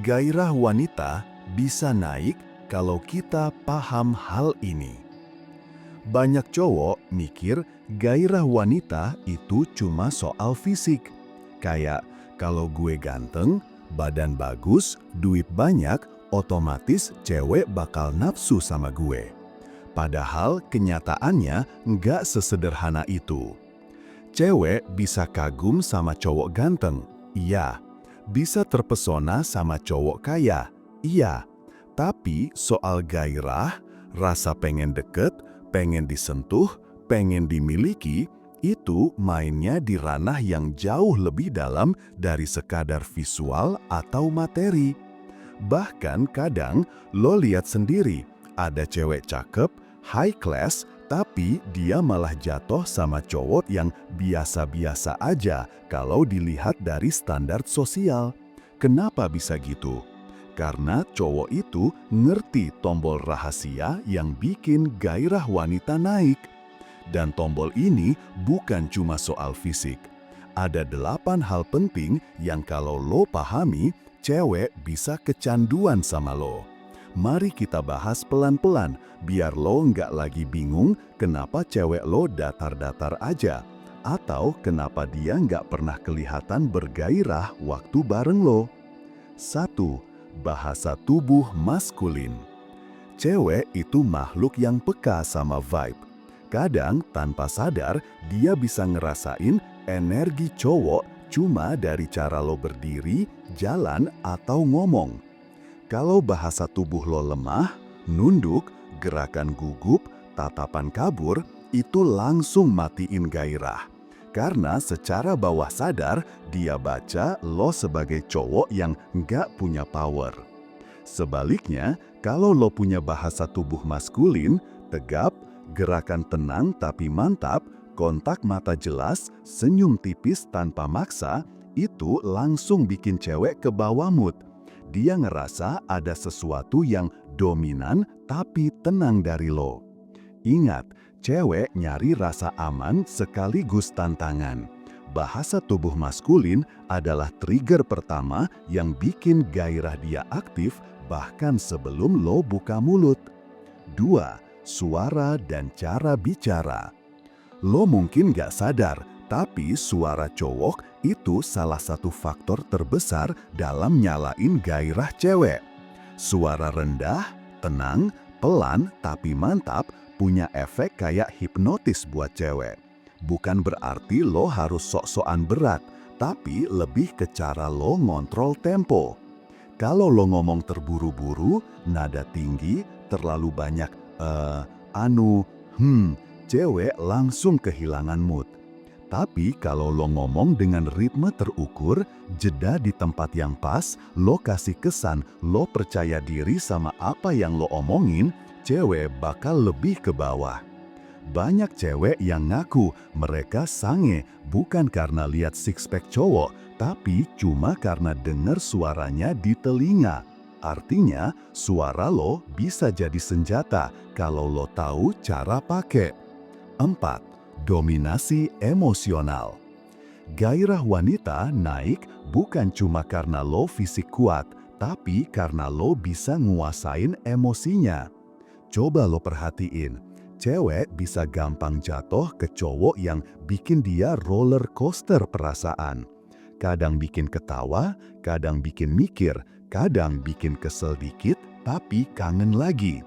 Gairah wanita bisa naik kalau kita paham hal ini. Banyak cowok mikir gairah wanita itu cuma soal fisik. Kayak kalau gue ganteng, badan bagus, duit banyak, otomatis cewek bakal nafsu sama gue. Padahal kenyataannya nggak sesederhana itu. Cewek bisa kagum sama cowok ganteng, iya. Bisa terpesona sama cowok kaya, iya. Tapi soal gairah, rasa pengen deket, pengen disentuh, pengen dimiliki, itu mainnya di ranah yang jauh lebih dalam dari sekadar visual atau materi. Bahkan kadang lo lihat sendiri, ada cewek cakep, high class, tapi dia malah jatuh sama cowok yang biasa-biasa aja kalau dilihat dari standar sosial. Kenapa bisa gitu? Karena cowok itu ngerti tombol rahasia yang bikin gairah wanita naik. Dan tombol ini bukan cuma soal fisik. Ada 8 hal penting yang kalau lo pahami, cewek bisa kecanduan sama lo. Mari kita bahas pelan-pelan, biar lo nggak lagi bingung kenapa cewek lo datar-datar aja. Atau kenapa dia nggak pernah kelihatan bergairah waktu bareng lo. 1. Bahasa tubuh maskulin. Cewek itu makhluk yang peka sama vibe. Kadang tanpa sadar, dia bisa ngerasain energi cowok cuma dari cara lo berdiri, jalan, atau ngomong. Kalau bahasa tubuh lo lemah, nunduk, gerakan gugup, tatapan kabur, itu langsung matiin gairah. Karena secara bawah sadar, dia baca lo sebagai cowok yang nggak punya power. Sebaliknya, kalau lo punya bahasa tubuh maskulin, tegap, gerakan tenang tapi mantap, kontak mata jelas, senyum tipis tanpa maksa, itu langsung bikin cewek ke bawah mood. Dia ngerasa ada sesuatu yang dominan tapi tenang dari lo. Ingat, cewek nyari rasa aman sekaligus tantangan. Bahasa tubuh maskulin adalah trigger pertama yang bikin gairah dia aktif bahkan sebelum lo buka mulut. 2. Suara dan cara bicara. Lo mungkin gak sadar, tapi suara cowok itu salah satu faktor terbesar dalam nyalain gairah cewek. Suara rendah, tenang, pelan tapi mantap punya efek kayak hipnotis buat cewek. Bukan berarti lo harus sok-sokan berat, tapi lebih ke cara lo ngontrol tempo. Kalau lo ngomong terburu-buru, nada tinggi, terlalu banyak cewek langsung kehilangan mood. Tapi kalau lo ngomong dengan ritme terukur, jeda di tempat yang pas, lo kasih kesan lo percaya diri sama apa yang lo omongin, cewek bakal lebih ke bawah. Banyak cewek yang ngaku mereka sange bukan karena lihat six-pack cowok, tapi cuma karena dengar suaranya di telinga. Artinya, suara lo bisa jadi senjata kalau lo tahu cara pakai. 4. Dominasi emosional. Gairah wanita naik bukan cuma karena lo fisik kuat, tapi karena lo bisa nguasain emosinya. Coba lo perhatiin, cewek bisa gampang jatuh ke cowok yang bikin dia roller coaster perasaan. Kadang bikin ketawa, kadang bikin mikir, kadang bikin kesel dikit, tapi kangen lagi.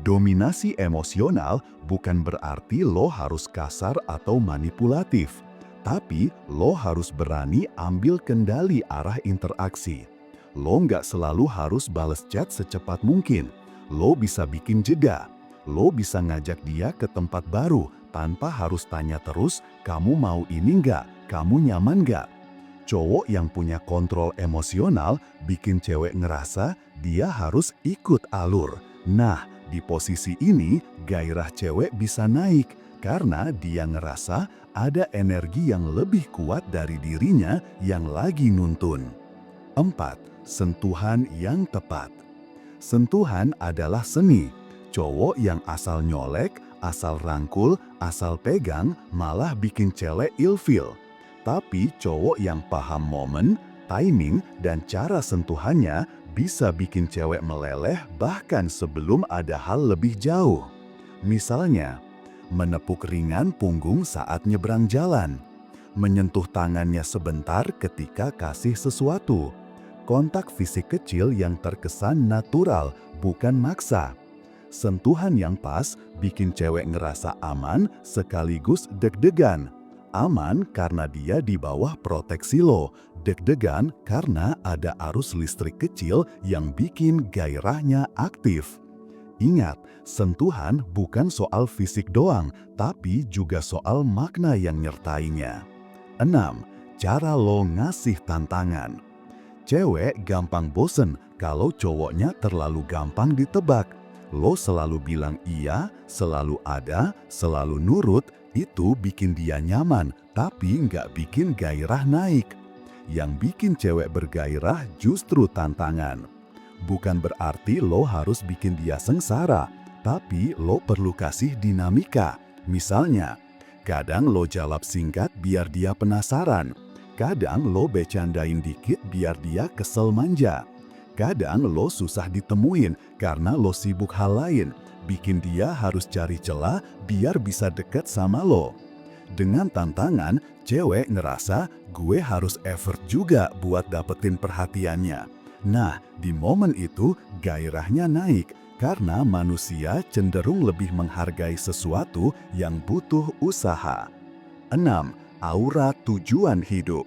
Dominasi emosional bukan berarti lo harus kasar atau manipulatif, tapi lo harus berani ambil kendali arah interaksi. Lo nggak selalu harus bales chat secepat mungkin. Lo bisa bikin jeda. Lo bisa ngajak dia ke tempat baru tanpa harus tanya terus, kamu mau ini nggak? Kamu nyaman nggak? Cowok yang punya kontrol emosional bikin cewek ngerasa dia harus ikut alur. Nah, di posisi ini gairah cewek bisa naik karena dia ngerasa ada energi yang lebih kuat dari dirinya yang lagi nuntun. 4. Sentuhan yang tepat. Sentuhan adalah seni. Cowok yang asal nyolek, asal rangkul, asal pegang malah bikin cewek ilfil. Tapi cowok yang paham momen, Timing dan cara sentuhannya bisa bikin cewek meleleh bahkan sebelum ada hal lebih jauh. Misalnya, menepuk ringan punggung saat nyebrang jalan, menyentuh tangannya sebentar ketika kasih sesuatu, kontak fisik kecil yang terkesan natural, bukan maksa. Sentuhan yang pas bikin cewek ngerasa aman sekaligus deg-degan. Aman karena dia di bawah proteksi lo, deg-degan karena ada arus listrik kecil yang bikin gairahnya aktif. Ingat, sentuhan bukan soal fisik doang, tapi juga soal makna yang nyertainya. 6. Cara lo ngasih tantangan. Cewek gampang bosen kalau cowoknya terlalu gampang ditebak. Lo selalu bilang iya, selalu ada, selalu nurut, itu bikin dia nyaman, tapi nggak bikin gairah naik. Yang bikin cewek bergairah justru tantangan. Bukan berarti lo harus bikin dia sengsara, tapi lo perlu kasih dinamika. Misalnya, kadang lo jawab singkat biar dia penasaran. Kadang lo bercandain dikit biar dia kesel manja. Kadang lo susah ditemuin karena lo sibuk hal lain. Bikin dia harus cari celah biar bisa deket sama lo. Dengan tantangan, cewek ngerasa gue harus effort juga buat dapetin perhatiannya. Nah, di momen itu gairahnya naik karena manusia cenderung lebih menghargai sesuatu yang butuh usaha. 6. Aura tujuan hidup.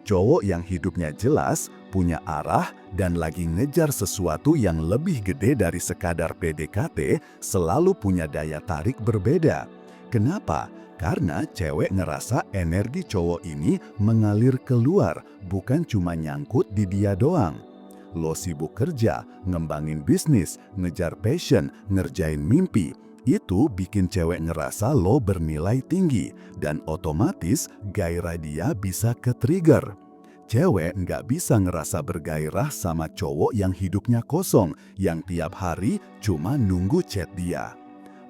Cowok yang hidupnya jelas, punya arah, dan lagi ngejar sesuatu yang lebih gede dari sekadar PDKT selalu punya daya tarik berbeda. Kenapa? Karena cewek ngerasa energi cowok ini mengalir keluar, bukan cuma nyangkut di dia doang. Lo sibuk kerja, ngembangin bisnis, ngejar passion, ngerjain mimpi. Itu bikin cewek ngerasa lo bernilai tinggi dan otomatis gairah dia bisa ke-trigger. Cewek nggak bisa ngerasa bergairah sama cowok yang hidupnya kosong, yang tiap hari cuma nunggu chat dia.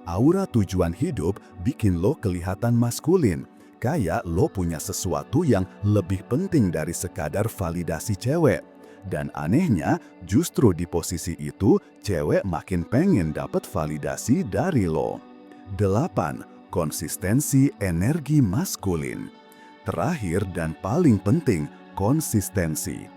Aura tujuan hidup bikin lo kelihatan maskulin, kayak lo punya sesuatu yang lebih penting dari sekadar validasi cewek. Dan anehnya, justru di posisi itu, cewek makin pengen dapat validasi dari lo. 8. Konsistensi energi maskulin. Terakhir dan paling penting, konsistensi.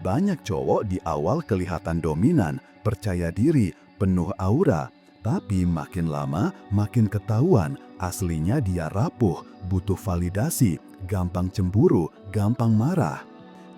Banyak cowok di awal kelihatan dominan, percaya diri, penuh aura. Tapi makin lama, makin ketahuan, aslinya dia rapuh, butuh validasi, gampang cemburu, gampang marah.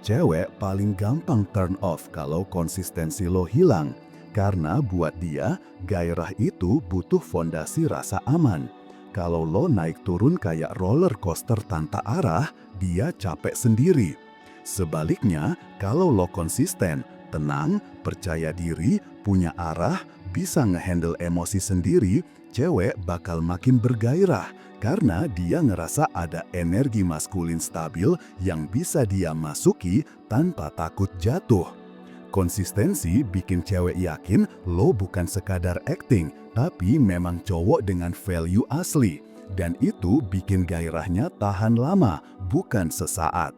Cewek paling gampang turn off kalau konsistensi lo hilang. Karena buat dia, gairah itu butuh fondasi rasa aman. Kalau lo naik turun kayak roller coaster tanpa arah, dia capek sendiri. Sebaliknya, kalau lo konsisten, tenang, percaya diri, punya arah, bisa ngehandle emosi sendiri, cewek bakal makin bergairah. Karena dia ngerasa ada energi maskulin stabil yang bisa dia masuki tanpa takut jatuh. Konsistensi bikin cewek yakin lo bukan sekadar acting, tapi memang cowok dengan value asli. Dan itu bikin gairahnya tahan lama, bukan sesaat.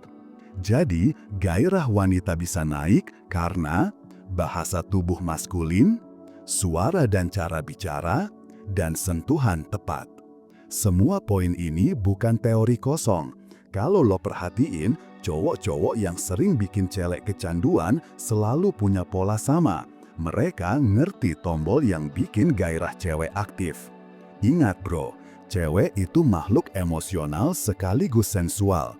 Jadi, gairah wanita bisa naik karena bahasa tubuh maskulin, suara dan cara bicara, dan sentuhan tepat. Semua poin ini bukan teori kosong. Kalau lo perhatiin, cowok-cowok yang sering bikin cewek kecanduan selalu punya pola sama. Mereka ngerti tombol yang bikin gairah cewek aktif. Ingat bro, cewek itu makhluk emosional sekaligus sensual.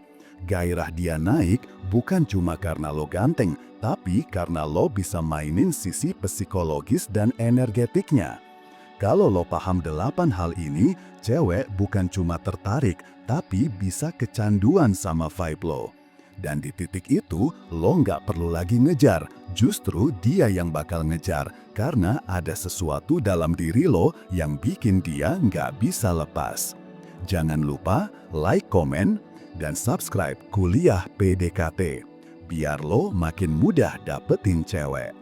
Gairah dia naik bukan cuma karena lo ganteng, tapi karena lo bisa mainin sisi psikologis dan energetiknya. Kalau lo paham 8 hal ini, cewek bukan cuma tertarik, tapi bisa kecanduan sama vibe lo. Dan di titik itu, lo nggak perlu lagi ngejar, justru dia yang bakal ngejar, karena ada sesuatu dalam diri lo yang bikin dia nggak bisa lepas. Jangan lupa like, komen, dan subscribe Kuliah PDKT, biar lo makin mudah dapetin cewek.